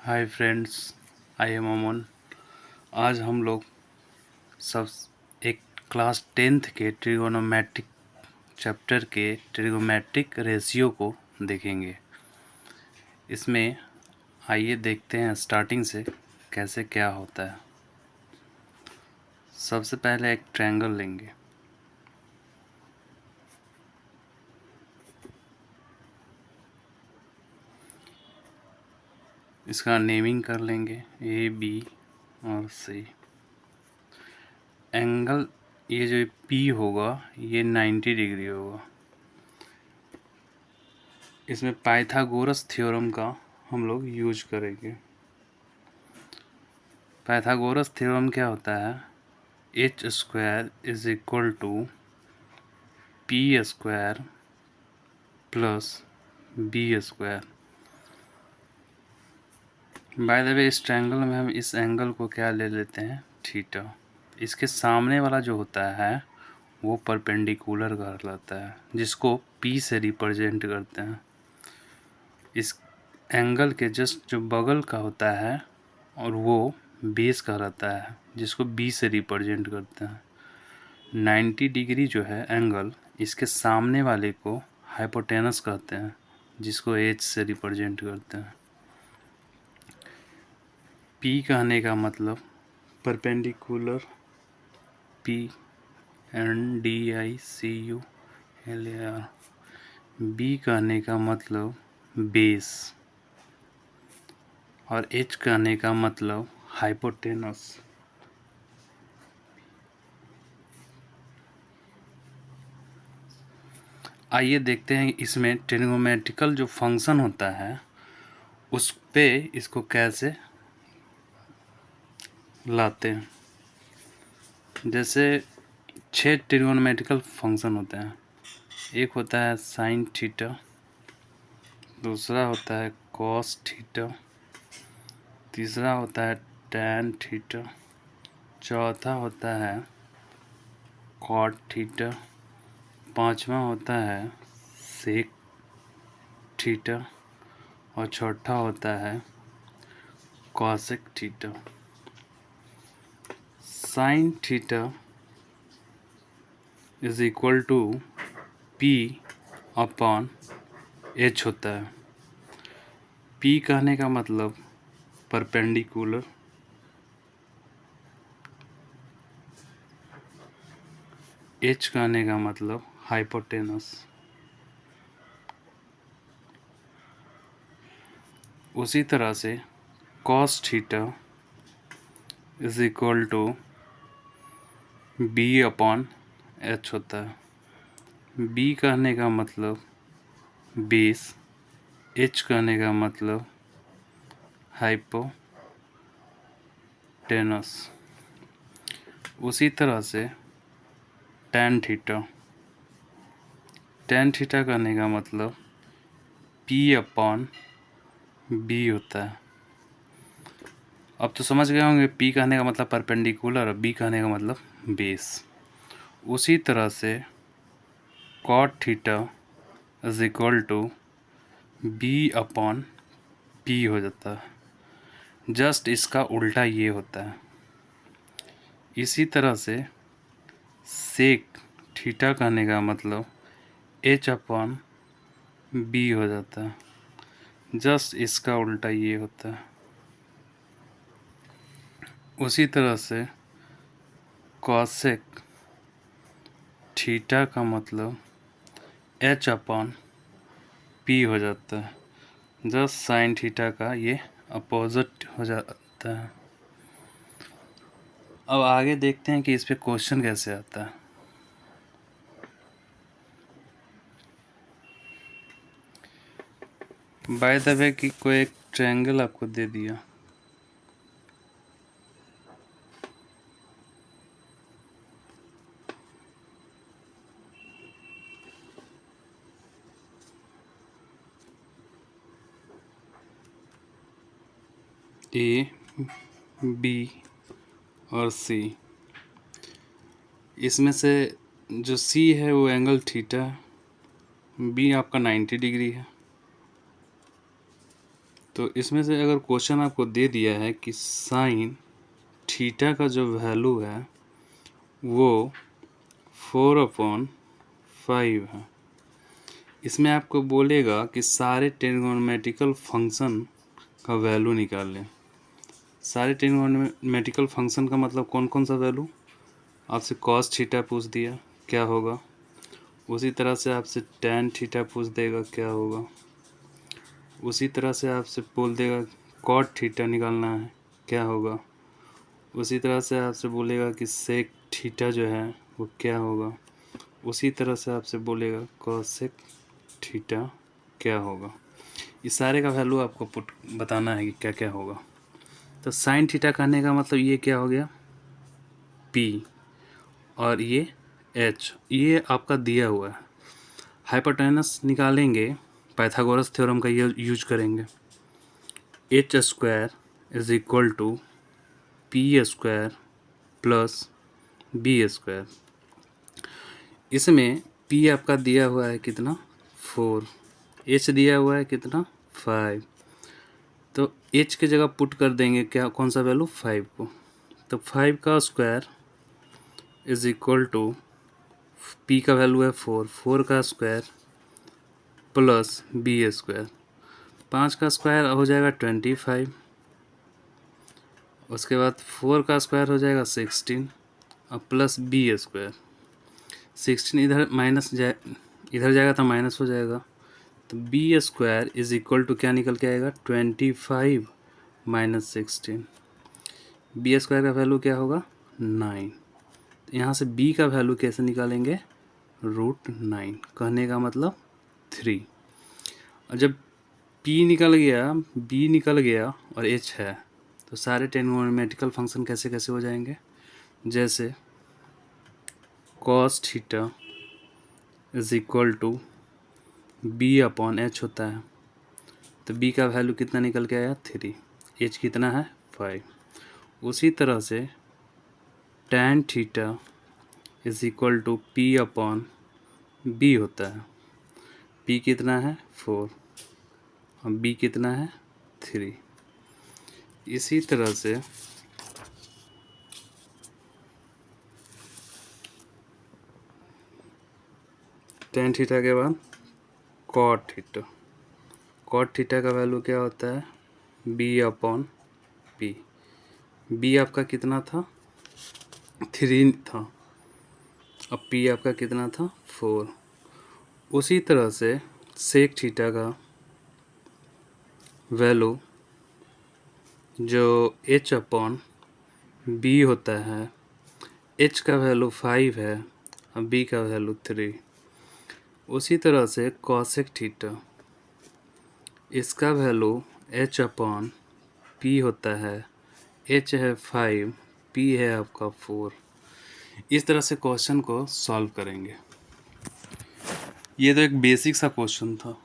Hi friends, I am अमन। आज हम लोग सब एक क्लास 10th के ट्रिगोनोमेट्रिक चैप्टर के ट्रिगोमेट्रिक रेशियो को देखेंगे। इसमें आइए देखते हैं स्टार्टिंग से कैसे क्या होता है। सबसे पहले एक ट्रायंगल लेंगे। इसका नेमिंग कर लेंगे ए बी और सी। एंगल ये जो पी होगा ये 90 डिग्री होगा। इसमें पाइथागोरस थ्योरम का हम लोग यूज करेंगे। पाइथागोरस थ्योरम क्या होता है? H square is equal to P square plus B square. By the way इस ट्रायंगल में हम इस एंगल को क्या ले लेते हैं? थीटा। इसके सामने वाला जो होता है वो परपेंडिकुलर कहलाता है, जिसको पी से रिप्रेजेंट करते हैं। इस एंगल के जस्ट जो बगल का होता है और वो बेस कहलाता है, जिसको बी से रिप्रेजेंट करते हैं। 90 डिग्री जो है एंगल, इसके सामने वाले को हाइपोटेनस कहते हैं, जिसको एच से रिप्रेजेंट करते हैं। पी कहने का मतलब perpendicular, P N D I C U L A R. B कहने का मतलब बेस और एच कहने का मतलब हाइपोटेनस। आइए देखते हैं इसमें ट्रिग्नोमेट्रिकल जो फंक्शन होता है उस पे इसको कैसे लाते हैं। जैसे 6 ट्रिग्नोमेट्रिकल फंक्शन होते हैं। एक होता है साइन थीटा, दूसरा होता है कॉस थीटा, तीसरा होता है टैन थीटा, चौथा होता है कॉट थीटा, पांचवा होता है सेक थीटा और छठा होता है cosec theta. Sine theta is equal to P upon H होता है। पी कहने का मतलब परपेंडिकुलर, एच कहने का मतलब हाइपोटेनस। उसी तरह से cos theta is equal to B upon H होता है। बी कहने का मतलब बेस, एच कहने का मतलब हाइपोटेनस। उसी तरह से टैन थीटा, टैन थीटा कहने का मतलब पी अपॉन बी होता है। अब तो समझ गए होंगे पी कहने का मतलब परपेंडिकुलर और बी कहने का मतलब बेस। उसी तरह से cot theta is equal to B upon P हो जाता है। जस्ट इसका उल्टा ये होता है। इसी तरह से सेक थीटा कहने का मतलब एच अपॉन बी हो जाता है। जस्ट इसका उल्टा ये होता है। उसी तरह से कॉसेक थीटा का मतलब एच अपॉन पी हो जाता है। जस्ट साइन थीटा का ये अपोजिट हो जाता है। अब आगे देखते हैं कि इस पे क्वेश्चन कैसे आता है। बाय द वे कि कोई एक ट्रायंगल आपको दे दिया, ए बी और सी। इसमें से जो सी है वो एंगल थीटा है, बी आपका 90 डिग्री है तो इसमें से अगर क्वेश्चन आपको दे दिया है कि साइन थीटा का जो वैल्यू है वो 4/5 है, इसमें आपको बोलेगा कि सारे ट्रिग्नोमेट्रिकल फंक्शन का वैल्यू निकाल लें। सारे ट्रिग्नोमेट्रिकल फंक्शन का मतलब कौन कौन सा वैल्यू? आपसे कॉस थीटा पूछ दिया क्या होगा, उसी तरह से आपसे टैन थीटा पूछ देगा क्या होगा, उसी तरह से आपसे बोल देगा कॉट थीटा निकालना है क्या होगा, उसी तरह से आपसे बोलेगा कि सेक थीटा जो है वो क्या होगा, उसी तरह से आपसे बोलेगा कॉसेक थीटा क्या होगा। इस सारे का वैल्यू आपको पुट बताना है कि क्या क्या होगा। तो साइन थीटा कहने का मतलब ये क्या हो गया पी, और ये एच, ये आपका दिया हुआ है। हाइपोटेनस निकालेंगे, पाइथागोरस थ्योरम का यूज करेंगे। H square is equal to P square plus B square. इसमें पी आपका दिया हुआ है कितना 4, एच दिया हुआ है कितना 5, तो एच की जगह पुट कर देंगे क्या, कौन सा वैल्यू 5 को। तो 5 का square is equal to P का वैल्यू है 4, 4 का स्क्वायर प्लस बी स्क्वायर, 5 का स्क्वायर हो जाएगा 25, उसके बाद 4 का स्क्वायर हो जाएगा 16 और प्लस बी स्क्वायर। 16 इधर माइनस इधर जाएगा तो माइनस हो जाएगा, तो B square is equal to क्या निकल के आएगा 25 माइनस 16। बी स्क्वायर का वैल्यू क्या होगा 9। यहाँ से बी का वैल्यू कैसे निकालेंगे √9, कहने का मतलब 3। और जब पी निकल गया, बी निकल गया और एच है, तो सारे ट्रिग्नोमेट्रिकल फंक्शन कैसे कैसे हो जाएंगे, जैसे cos theta is equal to b/h होता है, तो b का वैल्यू कितना निकल के आया 3, h कितना है 5। उसी तरह से tan theta is equal to p/b होता है, p कितना है 4 और b कितना है 3। इसी तरह से tan थीटा के बाद cot थीटा, cot थीटा का वैल्यू क्या होता है b/p, b आपका कितना था 3 था, अब p आपका कितना था 4। उसी तरह से सेक थीटा का वैल्यू जो h/b होता है, h का वैल्यू 5 है और b का वैल्यू 3। उसी तरह से कॉसेक थीटा, इसका वैल्यू h/p होता है, h है 5, p है आपका 4। इस तरह से क्वेश्चन को सॉल्व करेंगे। ये तो एक बेसिक सा क्वेश्चन था,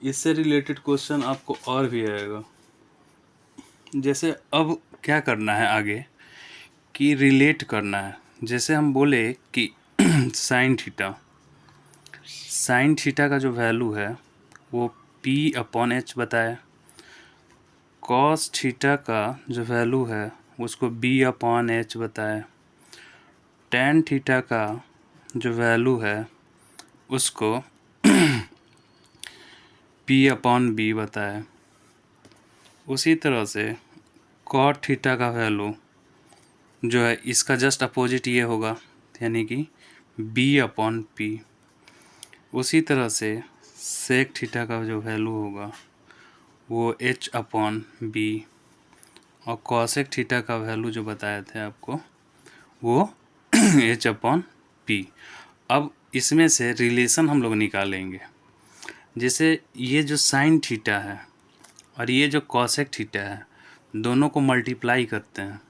इससे रिलेटेड क्वेश्चन आपको और भी आएगा। जैसे अब क्या करना है आगे कि रिलेट करना है। जैसे हम बोले कि साइन थीटा का जो वैल्यू है वो p/h बताया, कॉस थीटा का जो वैल्यू है उसको b/h बताया, टैन थीटा का जो वैल्यू है उसको p/b बताया। उसी तरह से कॉट थीटा का वैल्यू जो है इसका जस्ट अपोजिट ये होगा, यानी कि b/p। उसी तरह से सेक थीटा का जो वैल्यू होगा वो h/b, और कॉसेक थीटा का वैल्यू जो बताए थे आपको वो h/p। अब इसमें से रिलेशन हम लोग निकालेंगे। जैसे ये जो साइन थीटा है और ये जो कॉसेक थीटा है, दोनों को मल्टीप्लाई करते हैं,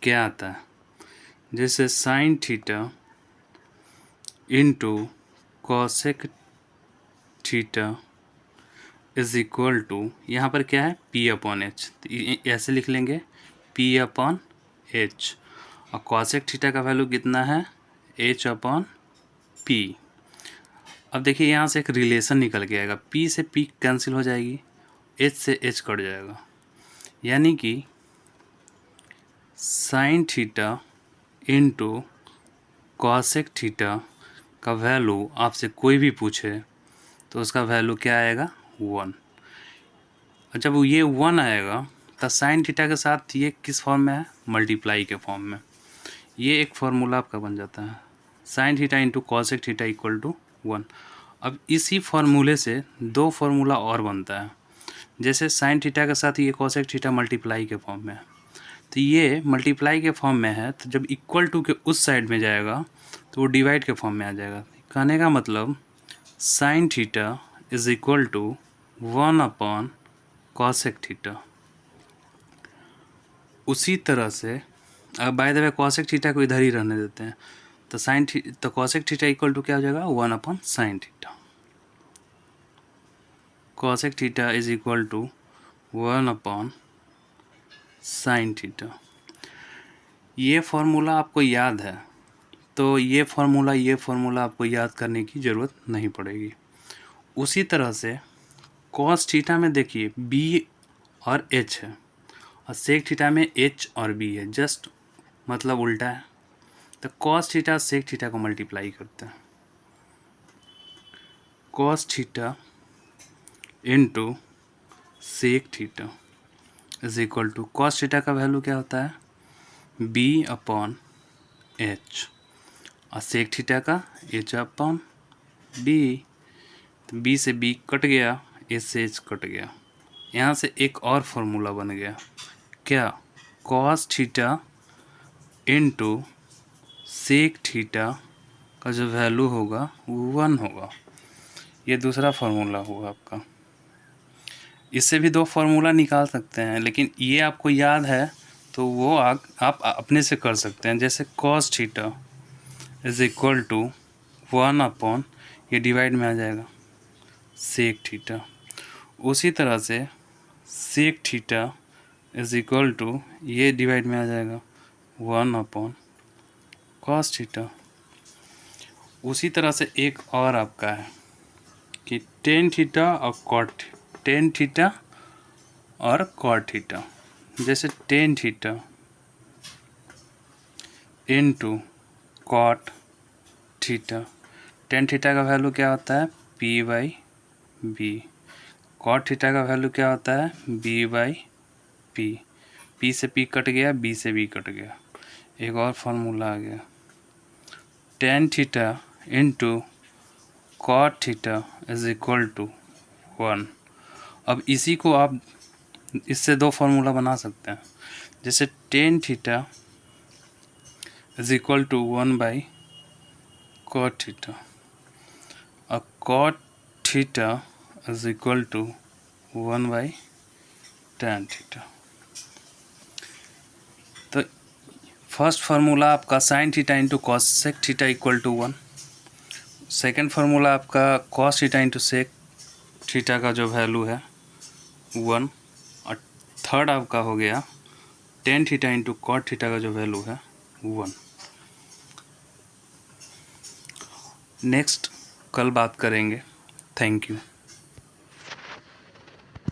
क्या आता है, जैसे sine theta into cosec theta is equal to, यहाँ पर क्या है p/h, ऐसे लिख लेंगे p/h, और कॉसेक थीटा का वैल्यू कितना है h/p। अब देखिए यहाँ से एक रिलेशन निकल के आएगा, p से p कैंसिल हो जाएगी एच से एच कट जाएगा, यानी कि sign theta into cosec theta का वैल्यू आपसे कोई भी पूछे तो उसका वैल्यू क्या आएगा, 1। जब ये 1 आएगा तो साइन थीटा के साथ ये किस फॉर्म में है, मल्टीप्लाई के फॉर्म में। ये एक फार्मूला आपका बन जाता है, sine theta into cosec theta equal to 1। अब इसी फार्मूले से दो फार्मूला और बनता है, जैसे साइन थीटा के साथ ये कॉसेक थीटा मल्टीप्लाई के फॉर्म में है, तो ये मल्टीप्लाई के फॉर्म में है, तो जब इक्वल टू के उस साइड में जाएगा तो वो डिवाइड के फॉर्म में आ जाएगा। कहने का मतलब sine theta is equal to 1 upon cosec theta. उसी तरह से अब by the way cosec theta को इधर ही रहने देते हैं, तो कॉसेक थीटा इक्वल टू क्या हो जाएगा, 1 upon sine theta. Cosec theta is equal to 1 upon sine theta. ये फॉर्मूला आपको याद है, तो ये फार्मूला आपको याद करने की ज़रूरत नहीं पड़ेगी। उसी तरह से कॉस थीटा में देखिए बी और एच है, और सेक थीटा में एच और बी है, जस्ट मतलब उल्टा है। तो कॉस थीटा सेक थीटा को मल्टीप्लाई करते हैं, cos theta into sec theta is equal to, cos theta का वैल्यू क्या होता है, बी अपॉन एच, और सेक थीटा का एच अपॉन बी। तो बी से बी कट गया, एच से एच कट गया। यहाँ से एक और फार्मूला बन गया, क्या, cos theta into sec theta का जो वैल्यू होगा वो 1 होगा। ये दूसरा फार्मूला हुआ आपका। इससे भी दो फार्मूला निकाल सकते हैं, लेकिन ये आपको याद है तो वो आप अपने से कर सकते हैं। जैसे cos theta is equal to 1 upon, ये डिवाइड में आ जाएगा, सेक थीटा। उसी तरह से sec theta is equal to, ये डिवाइड में आ जाएगा 1 अपॉन कॉस थीटा। उसी तरह से एक और आपका है कि टेन थीटा और कॉट थीटा। जैसे tan theta into cot theta, tan theta का वैल्यू क्या होता है, P by B. Cot theta का वैल्यू क्या होता है, बी बाई पी। पी से पी कट गया, बी से बी कट गया। एक और फार्मूला आ गया, tan theta into cot theta is equal to 1। अब इसी को आप इससे दो फार्मूला बना सकते हैं, जैसे tan theta is equal to 1 by cot theta, और cot theta is equal to 1 by tan theta. तो फर्स्ट फार्मूला आपका sine theta into cosec theta equal to 1। Second formula आपका cos theta into sec theta का जो value है 1, और third आपका हो गया tan theta into cot theta का जो वैल्यू है 1। नेक्स्ट कल बात करेंगे। Thank you.